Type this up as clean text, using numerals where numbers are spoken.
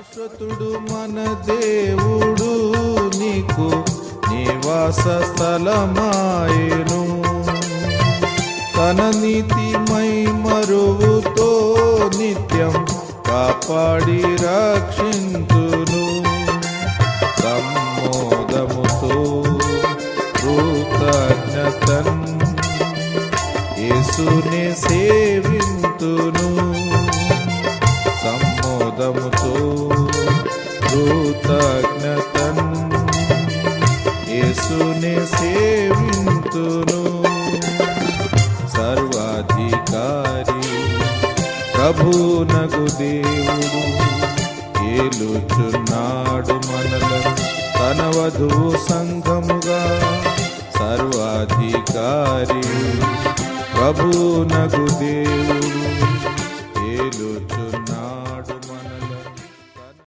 శాశ్వతుడు మన దేవుడు నీకు నివాస స్థలమాయెను. తన నీతిమై మరువుతో నిత్యం కాపాడి రక్షింతును. సమ్మోదముతో కృతజ్ఞతన్ యేసునే సేవింతును. సమ్మోదముతో కృతజ్ఞతన్ యేసునే సేవింతును. సర్వాధికారి ప్రభునగు దేవుడు ఏలుచున్నాడు మనలను తన వధువు సంఘముగా. సర్వాధికారి ప్రభునగు దేవుడు